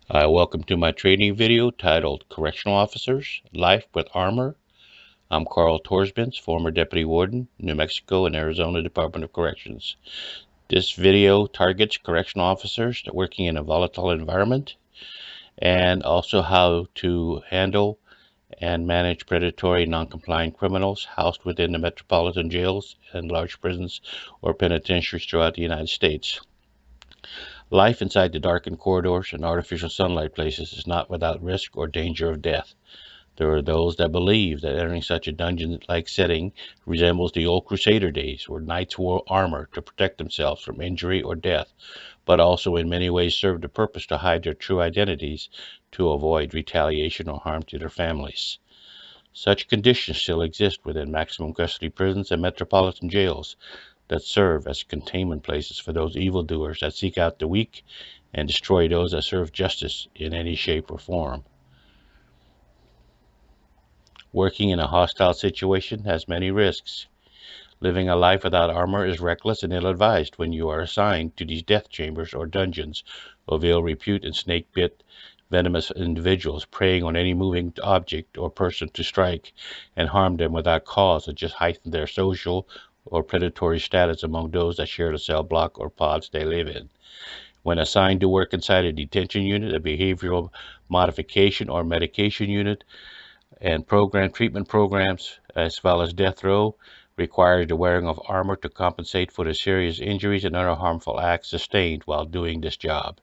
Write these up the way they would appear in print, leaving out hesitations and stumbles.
Welcome to my training video titled Correctional Officers, Life with Armor. I'm Carl Torsbins, former Deputy Warden, New Mexico and Arizona Department of Corrections. This video targets correctional officers that are working in a volatile environment and also how to handle and manage predatory non-compliant criminals housed within the metropolitan jails and large prisons or penitentiaries throughout the United States. Life inside the darkened corridors and artificial sunlight places is not without risk or danger of death. There are those that believe that entering such a dungeon-like setting resembles the old crusader days, where knights wore armor to protect themselves from injury or death, but also in many ways served the purpose to hide their true identities to avoid retaliation or harm to their families. Such conditions still exist within maximum custody prisons and metropolitan jails that serve as containment places for those evildoers that seek out the weak and destroy those that serve justice in any shape or form. Working in a hostile situation has many risks. Living a life without armor is reckless and ill-advised when you are assigned to these death chambers or dungeons of ill repute and snake-bit venomous individuals preying on any moving object or person to strike and harm them without cause and just heighten their social or predatory status among those that share the cell block or pods they live in. When assigned to work inside a detention unit, a behavioral modification or medication unit, and treatment programs, as well as death row, requires the wearing of armor to compensate for the serious injuries and other harmful acts sustained while doing this job.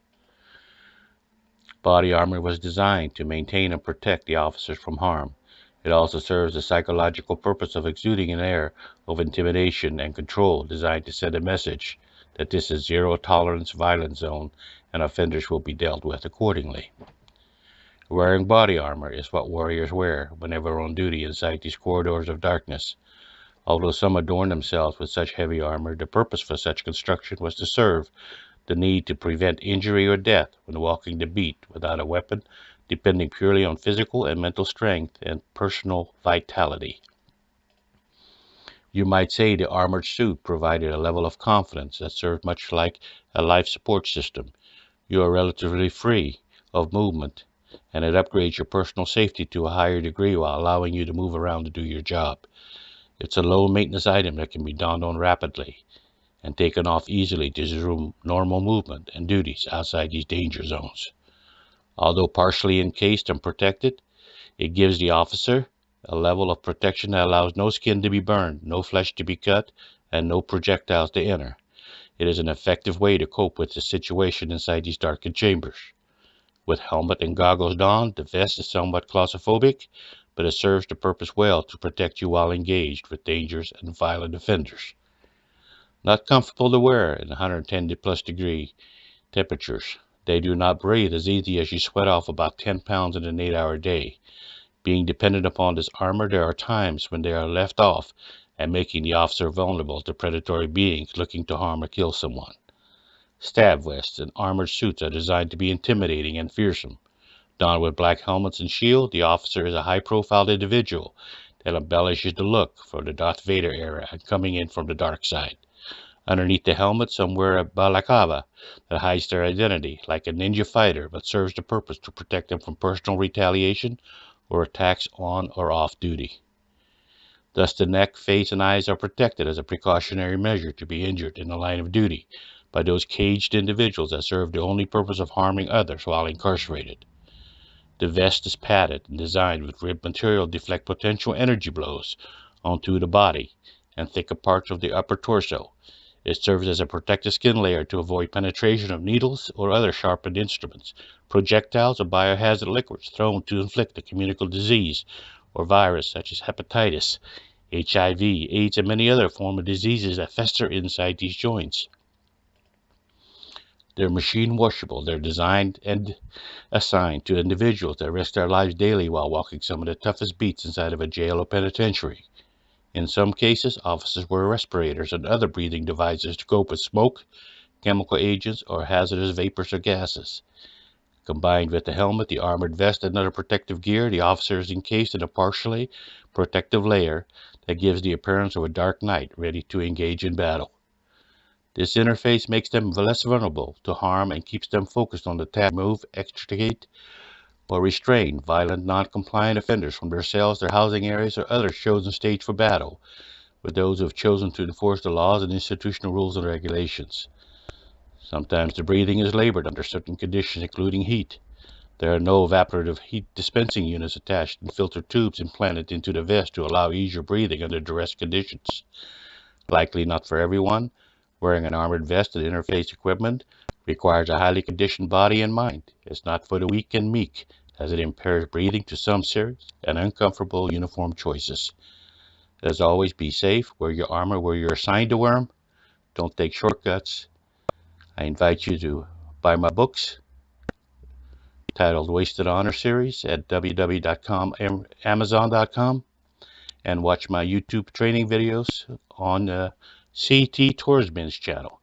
Body armor was designed to maintain and protect the officers from harm. It also serves the psychological purpose of exuding an air of intimidation and control designed to send a message that this is zero-tolerance violence zone and offenders will be dealt with accordingly. Wearing body armor is what warriors wear whenever on duty inside these corridors of darkness. Although some adorn themselves with such heavy armor, the purpose for such construction was to serve the need to prevent injury or death when walking the beat without a weapon, depending purely on physical and mental strength and personal vitality. You might say the armored suit provided a level of confidence that served much like a life support system. You are relatively free of movement, and it upgrades your personal safety to a higher degree while allowing you to move around to do your job. It's a low-maintenance item that can be donned on rapidly and taken off easily to resume normal movement and duties outside these danger zones. Although partially encased and protected, it gives the officer a level of protection that allows no skin to be burned, no flesh to be cut, and no projectiles to enter. It is an effective way to cope with the situation inside these darkened chambers. With helmet and goggles donned, the vest is somewhat claustrophobic, but it serves the purpose well to protect you while engaged with dangerous and violent offenders. Not comfortable to wear in 110+ degree temperatures, they do not breathe as easy as you sweat off about 10 pounds in an 8-hour day. Being dependent upon this armor, there are times when they are left off and making the officer vulnerable to predatory beings looking to harm or kill someone. Stab vests and armored suits are designed to be intimidating and fearsome. Donned with black helmets and shield, the officer is a high-profile individual that embellishes the look for the Darth Vader era and coming in from the dark side. Underneath the helmet, some wear a balaclava that hides their identity, like a ninja fighter, but serves the purpose to protect them from personal retaliation or attacks on or off duty. Thus, the neck, face, and eyes are protected as a precautionary measure to be injured in the line of duty by those caged individuals that serve the only purpose of harming others while incarcerated. The vest is padded and designed with ribbed material to deflect potential energy blows onto the body and thicker parts of the upper torso. It serves as a protective skin layer to avoid penetration of needles or other sharpened instruments, projectiles, or biohazard liquids thrown to inflict a communicable disease or virus such as hepatitis, HIV, AIDS, and many other forms of diseases that fester inside these joints. They're machine washable. They're designed and assigned to individuals that risk their lives daily while walking some of the toughest beats inside of a jail or penitentiary. In some cases, officers wear respirators and other breathing devices to cope with smoke, chemical agents, or hazardous vapors or gases. Combined with the helmet, the armored vest, and other protective gear, the officer is encased in a partially protective layer that gives the appearance of a dark knight ready to engage in battle. This interface makes them less vulnerable to harm and keeps them focused on the task: remove, extricate, or restrain violent, non-compliant offenders from their cells, their housing areas, or other chosen stage for battle with those who have chosen to enforce the laws and institutional rules and regulations. Sometimes the breathing is labored under certain conditions, including heat. There are no evaporative heat dispensing units attached and filter tubes implanted into the vest to allow easier breathing under duress conditions. Likely not for everyone, wearing an armored vest and interface equipment requires a highly conditioned body and mind. It's not for the weak and meek, as it impairs breathing to some serious and uncomfortable uniform choices. As always, be safe, wear your armor where you're assigned to wear them, don't take shortcuts. I invite you to buy my books titled Wasted Honor series at www.com, amazon.com, and watch my YouTube training videos on CT Tourisman's channel.